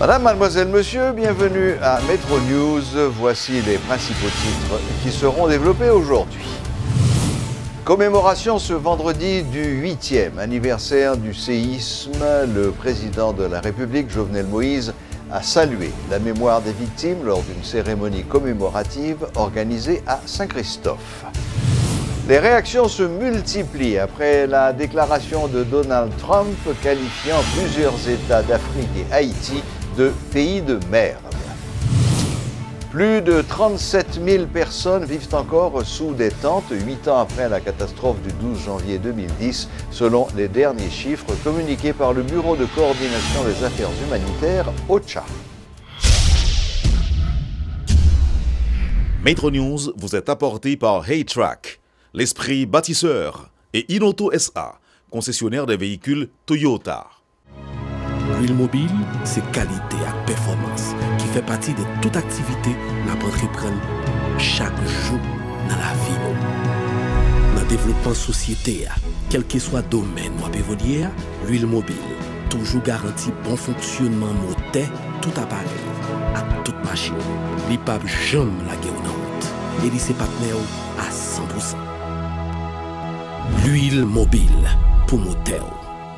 Madame, mademoiselle, monsieur, bienvenue à Metro News. Voici les principaux titres qui seront développés aujourd'hui. Commémoration ce vendredi du 8e anniversaire du séisme. Le président de la République, Jovenel Moïse, a salué la mémoire des victimes lors d'une cérémonie commémorative organisée à Saint-Christophe. Les réactions se multiplient après la déclaration de Donald Trump qualifiant plusieurs États d'Afrique et Haïti de pays de merde. Plus de 37 000 personnes vivent encore sous des tentes 8 ans après la catastrophe du 12 janvier 2010, selon les derniers chiffres communiqués par le Bureau de coordination des affaires humanitaires, OCHA. Metro News vous est apporté par Haytrack, l'esprit bâtisseur, et Inoto SA, concessionnaire des véhicules Toyota. L'huile mobile, c'est qualité et performance qui fait partie de toute activité qu'on entreprend chaque jour dans la vie. Dans le développement de société, quel que soit le domaine ou évoluer, l'huile mobile toujours garantit bon fonctionnement moteur, tout appareil, à toute machine. Il ne peut jamais la guerre en route. Et il ses partenaires à 100%. L'huile mobile pour moteur,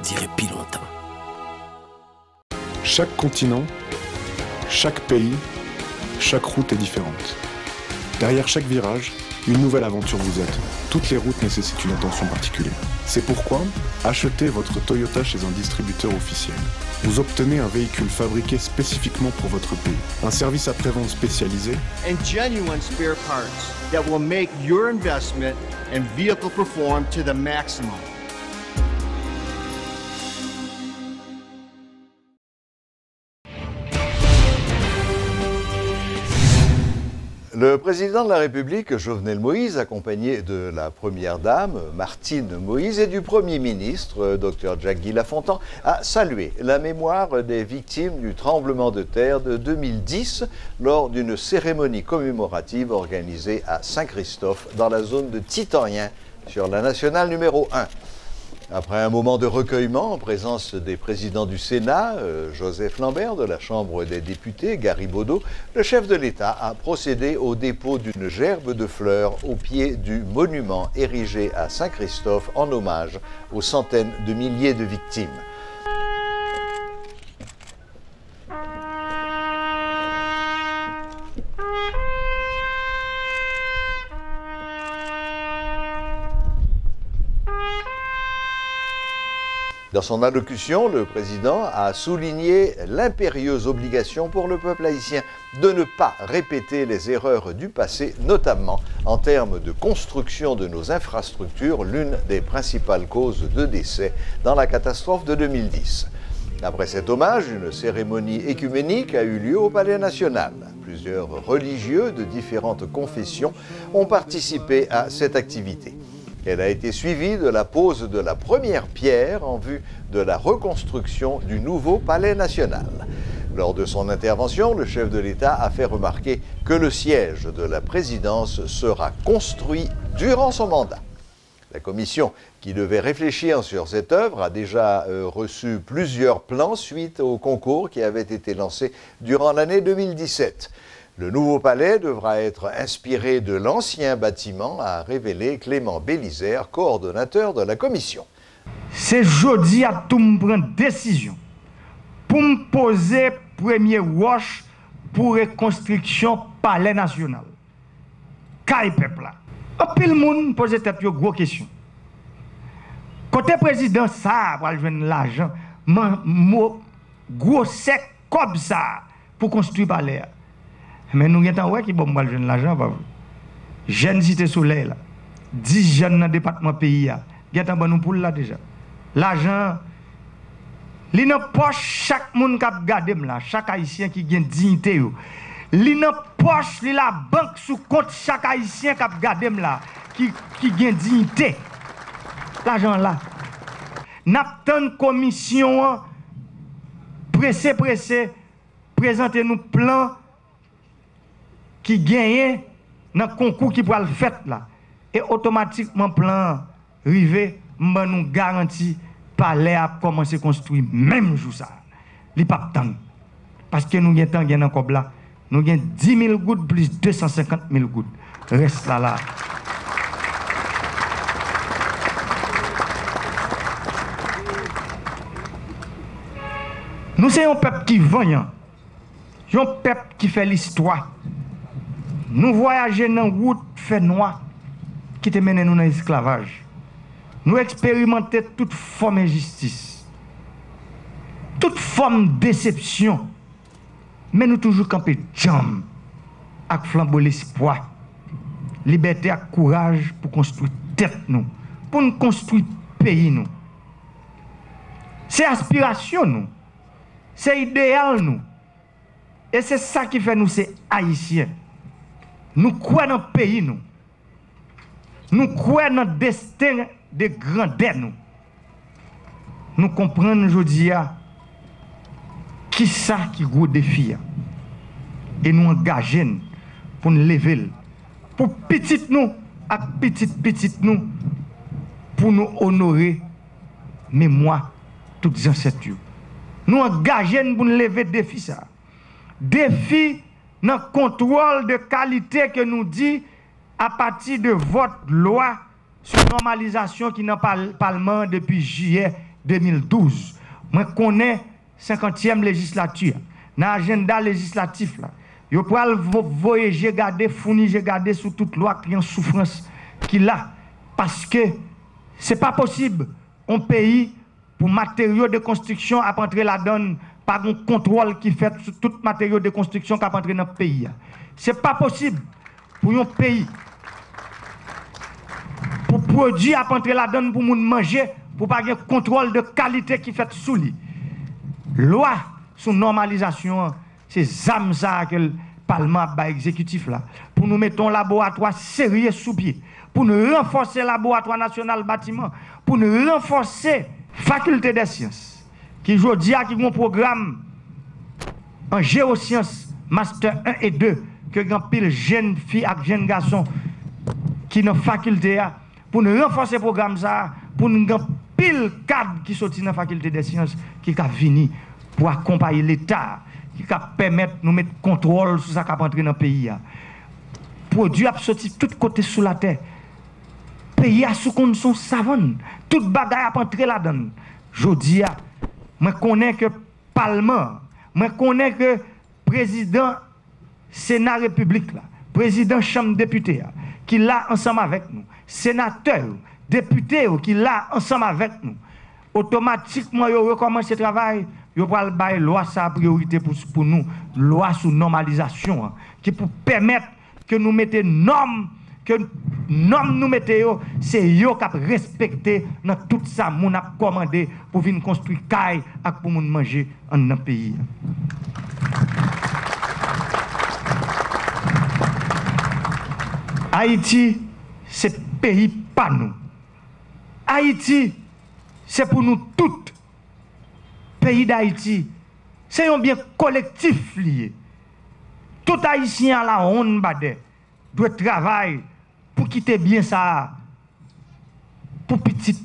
dirait plus longtemps. Chaque continent, chaque pays, chaque route est différente. Derrière chaque virage, une nouvelle aventure vous attend. Toutes les routes nécessitent une attention particulière. C'est pourquoi, achetez votre Toyota chez un distributeur officiel. Vous obtenez un véhicule fabriqué spécifiquement pour votre pays, un service après-vente spécialisé and genuine spare parts that will make your investment and vehicle perform to the maximum. Le président de la République, Jovenel Moïse, accompagné de la première dame, Martine Moïse, et du premier ministre, Dr Jacques-Guy Lafontan, a salué la mémoire des victimes du tremblement de terre de 2010 lors d'une cérémonie commémorative organisée à Saint-Christophe, dans la zone de Titanien, sur la nationale numéro 1. Après un moment de recueillement en présence des présidents du Sénat, Joseph Lambert, de la Chambre des députés, Gary Baudot, le chef de l'État a procédé au dépôt d'une gerbe de fleurs au pied du monument érigé à Saint-Christophe en hommage aux centaines de milliers de victimes. Dans son allocution, le président a souligné l'impérieuse obligation pour le peuple haïtien de ne pas répéter les erreurs du passé, notamment en termes de construction de nos infrastructures, l'une des principales causes de décès dans la catastrophe de 2010. Après cet hommage, une cérémonie écuménique a eu lieu au Palais national. Plusieurs religieux de différentes confessions ont participé à cette activité. Elle a été suivie de la pose de la première pierre en vue de la reconstruction du nouveau Palais national. Lors de son intervention, le chef de l'État a fait remarquer que le siège de la présidence sera construit durant son mandat. La commission qui devait réfléchir sur cette œuvre a déjà reçu plusieurs plans suite au concours qui avait été lancé durant l'année 2017. Le nouveau palais devra être inspiré de l'ancien bâtiment, a révélé Clément Bélizaire, coordonnateur de la commission. C'est jeudi à tout me prendre décision pour me poser premier roche pour reconstruction palais national. Kay peuple là. Puis le monde pose tête une grosse question. Côté président ça pour joindre l'argent, gros sec comme ça pour construire palais. Mais nous avons qui bon mal jeune l'argent pas. Jeune cité soleil là. 10 jeunes dans le département pays là. Gata bon nous pour là déjà. L'argent li nan poche chaque monde qui regarde là, chaque haïtien qui gagne dignité yo. Li nan poche li la banque sous compte chaque haïtien qui regarde là qui gagne dignité. L'argent là. N'a tant commission pressé présenter nous plan qui gagne dans le concours qui pourra le faire là. Et automatiquement, plan rivé, nous garantit palais a commencé à construire même jour ça. Il pas parce que nous avons encore là, nous avons 10 000 gouttes plus 250 000 gouttes. Reste là. Nous sommes un peuple qui voyant, un peuple qui fait l'histoire. Nous voyageons dans la route fait noir qui te mène nous dans l'esclavage. Nous expérimentons toute forme d'injustice, toute forme de déception, mais nous toujours camper jam avec flambeau l'espoir, liberté et courage pour construire tête nous, pour nous construire pays nous. C'est aspiration nous, c'est idéal nous, et c'est ça qui fait nous c'est haïtiens. Nous croyons dans le pays nous, nous croyons dans le destin de grandeur nous. Nous comprenons aujourd'hui qui ça qui gros défi et nous engager pour nous lever pour petit nous et petit nous pour nous honorer mémoire toutes les ancêtres. Nous engager pour nous lever défi ça. Défi dans le contrôle de qualité que nous dit à partir de votre loi sur normalisation qui n'a pas le Parlement depuis juillet 2012. Moi, je connais 50e législature. Dans l'agenda législatif, je peux voyager, garder, fournir, garder sous toute loi qui est en souffrance qu'il a. Parce que ce n'est pas possible, un pays, pour matériaux de construction, à entrer la donne par un contrôle qui fait sur tout matériaux de construction qui a entré dans le pays. Ce n'est pas possible pour un pays. Pour produire à entrer la donne pour manger, pour pas avoir contrôle de qualité qui fait sous lui. Loi sur normalisation, c'est ça que le Parlement a exécutif là. Pour nous mettre un laboratoire sérieux sous pied, pour nous renforcer le laboratoire national bâtiment, pour nous renforcer la faculté des sciences, qui aujourd'hui a un programme en géosciences, master 1 et 2, que grand pile jeunes filles et jeunes garçons qui dans la faculté a. Pour nous renforcer le programme, pour nous avoir pile cadre qui sorti dans la faculté des sciences, qui a fini pour accompagner l'État, qui a permettre de nous mettre contrôle sur ce qui a entré dans le pays. Produit a sorti de tous côtés sous la terre. Le pays a sous condition savante. Toute bagaille a entré là-dedans. Je dis, je connais que le Parlement, je connais que le président Sénat République, président Chambre députés, qui l'a ensemble avec nous. Sénateurs, députés qui là ensemble avec nous, automatiquement ils recommencent ce travail, ils vont faire loi sa priorité pour nous, loi sur normalisation, qui pour permettre que nous mettions normes, que normes nous mettons, c'est eux qui respecter dans tout ça, nous avons commandé pour venir construire caille et pour nous manger dans notre pays. Haïti, c'est pays pas nous. Haïti, c'est pour nous tous. Pays d'Haïti, c'est un bien collectif lié. Tout Haïtien à la honte doit travailler pour quitter bien ça, pour petit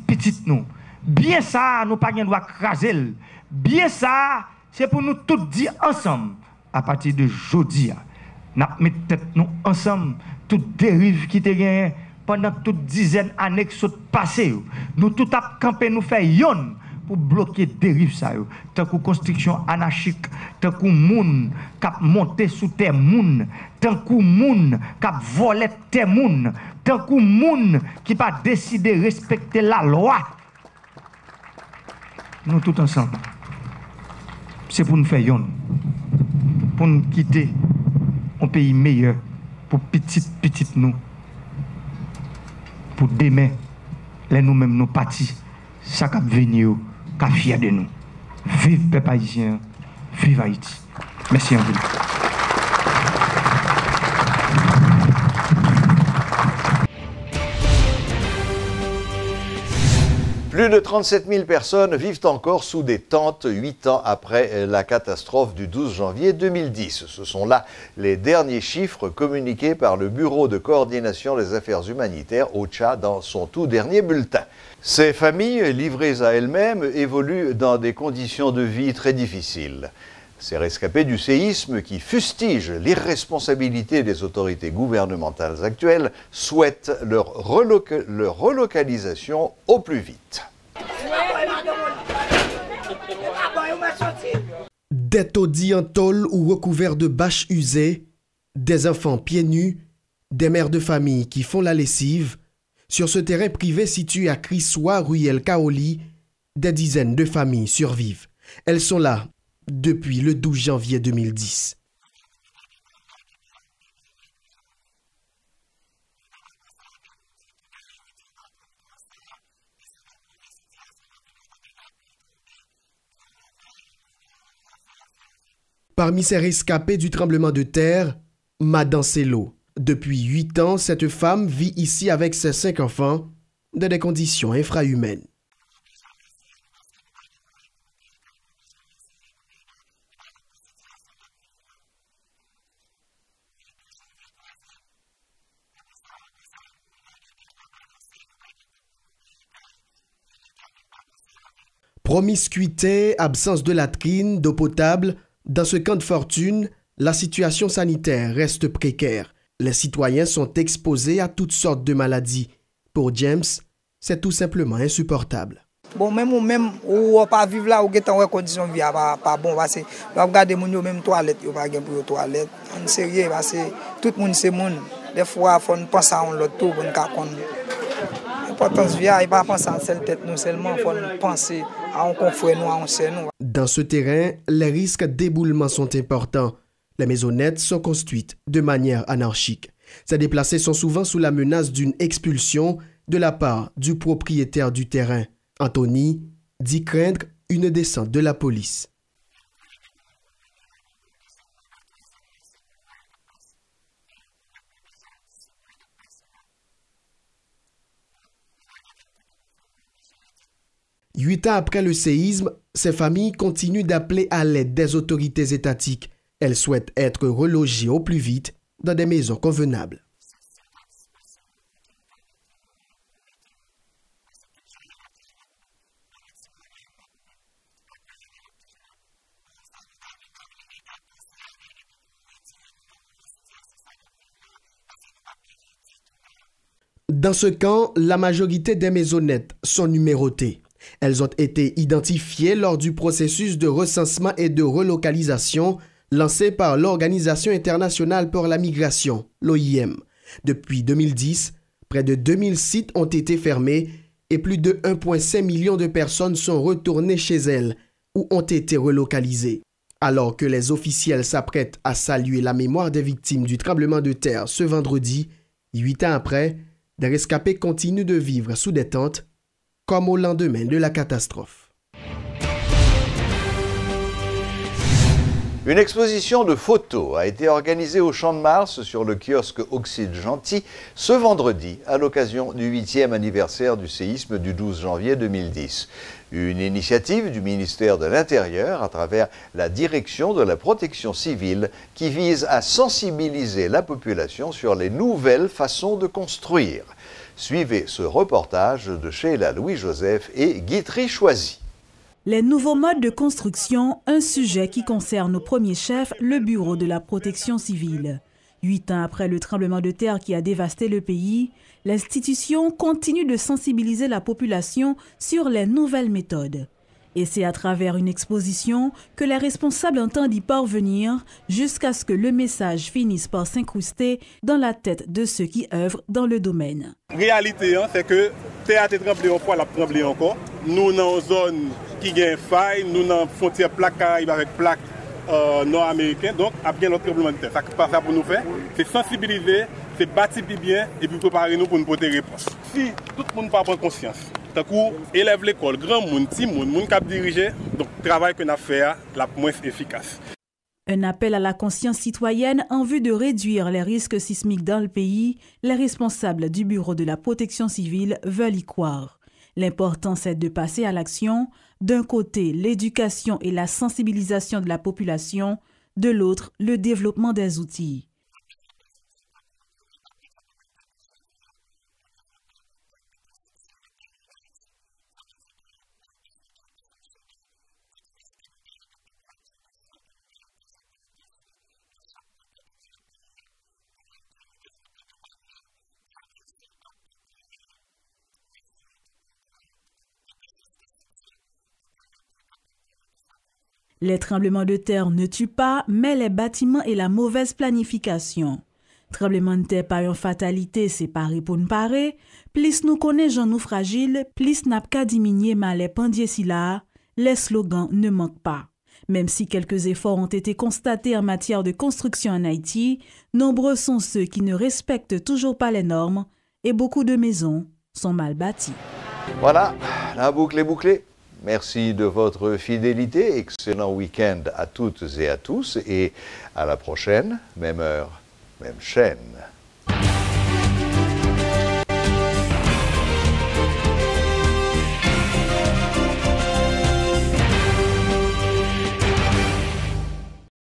nous. Bien ça, nous pas doit craser. Bien ça, c'est pour nous tous dire ensemble, à partir de jeudi, nous mettons nous ensemble, toutes dérives qui te gagnent pendant toutes dizaines d'années qui sont passées. Nous tout à camper, nous faisons yon pour bloquer dérives ça. Tant que construction anarchique, tant que moun cap monter sous terre moun, tant que moun cap voler terre moun, tant que moun qui pas décider de respecter la loi. Nous tous ensemble. C'est pour nous faire yon, pour nous quitter un pays meilleur pour petit nous. Pour demain, les nous-mêmes nous partis, ça qui venir, qui fier de nous. Vive peuple haïtien, vive Haïti. Merci à vous. Plus de 37 000 personnes vivent encore sous des tentes 8 ans après la catastrophe du 12 janvier 2010. Ce sont là les derniers chiffres communiqués par le Bureau de coordination des affaires humanitaires, OCHA, dans son tout dernier bulletin. Ces familles, livrées à elles-mêmes, évoluent dans des conditions de vie très difficiles. Ces rescapés du séisme qui fustigent l'irresponsabilité des autorités gouvernementales actuelles souhaitent leur relocalisation au plus vite. Des taudis en tôle ou recouverts de bâches usées, des enfants pieds nus, des mères de famille qui font la lessive. Sur ce terrain privé situé à Crissois, rue El Kaoli, des dizaines de familles survivent. Elles sont là depuis le 12 janvier 2010. Parmi ces rescapés du tremblement de terre, Madan Sello. Depuis 8 ans, cette femme vit ici avec ses 5 enfants dans des conditions infrahumaines. Promiscuité, absence de latrines, d'eau potable, dans ce camp de fortune, la situation sanitaire reste précaire. Les citoyens sont exposés à toutes sortes de maladies. Pour James, c'est tout simplement insupportable. Bon, même ou pas vivre là, ou get en condition de vie pas bon, parce que regarder mon yo même toilette, yo pas gen pour toilette. En sérieux, parce que tout le monde c'est monde. Des fois, faut penser à l'autre tout pour nous. L'importance vie, il pas penser à seule tête nous seulement, faut penser à un confrère nous, à un sœur nous. Dans ce terrain, les risques d'éboulement sont importants. Les maisonnettes sont construites de manière anarchique. Ces déplacés sont souvent sous la menace d'une expulsion de la part du propriétaire du terrain. Anthony dit craindre une descente de la police. Huit ans après le séisme, ces familles continuent d'appeler à l'aide des autorités étatiques. Elles souhaitent être relogées au plus vite dans des maisons convenables. Dans ce camp, la majorité des maisonnettes sont numérotées. Elles ont été identifiées lors du processus de recensement et de relocalisation lancé par l'Organisation internationale pour la migration, l'OIM. Depuis 2010, près de 2000 sites ont été fermés et plus de 1,5 million de personnes sont retournées chez elles ou ont été relocalisées. Alors que les officiels s'apprêtent à saluer la mémoire des victimes du tremblement de terre ce vendredi, 8 ans après, des rescapés continuent de vivre sous des tentes comme au lendemain de la catastrophe. Une exposition de photos a été organisée au Champ de Mars sur le kiosque Oxyde Gentil ce vendredi à l'occasion du 8e anniversaire du séisme du 12 janvier 2010. Une initiative du ministère de l'Intérieur à travers la direction de la protection civile qui vise à sensibiliser la population sur les nouvelles façons de construire. Suivez ce reportage de Sheila Louis-Joseph et Guitry Choisy. Les nouveaux modes de construction, un sujet qui concerne au premier chef le Bureau de la protection civile. 8 ans après le tremblement de terre qui a dévasté le pays, l'institution continue de sensibiliser la population sur les nouvelles méthodes. Et c'est à travers une exposition que les responsables entendent y parvenir jusqu'à ce que le message finisse par s'incruster dans la tête de ceux qui œuvrent dans le domaine. La réalité, c'est que le théâtre est tremblé une fois, il a tremblé encore. Nous, dans une zone qui a une faille, nous, dans une frontière plaque Caraïbe avec plaque nord-américaine, donc, il y a bien notre tremblement de terre. Ça pour nous faire, c'est sensibiliser, c'est bâtir bien et puis préparer nous pour nous porter réponse. Si tout le monde ne prend conscience, tant coup, élève l'école, grand monde, petit monde, monde qui a dirigé, donc le travail qu'on a fait, la moins efficace. Un appel à la conscience citoyenne en vue de réduire les risques sismiques dans le pays, les responsables du Bureau de la protection civile veulent y croire. L'important, c'est de passer à l'action. D'un côté, l'éducation et la sensibilisation de la population, de l'autre, le développement des outils. Les tremblements de terre ne tuent pas, mais les bâtiments et la mauvaise planification. Tremblement de terre pas une fatalité, c'est pareil pour nous parer. Plus nous connaissons nous fragiles, plus n'a pas diminuer mal les pendiers si là, les slogans ne manquent pas. Même si quelques efforts ont été constatés en matière de construction en Haïti, nombreux sont ceux qui ne respectent toujours pas les normes et beaucoup de maisons sont mal bâties. Voilà, la boucle est bouclée. Merci de votre fidélité. Excellent week-end à toutes et à tous. Et à la prochaine, même heure, même chaîne.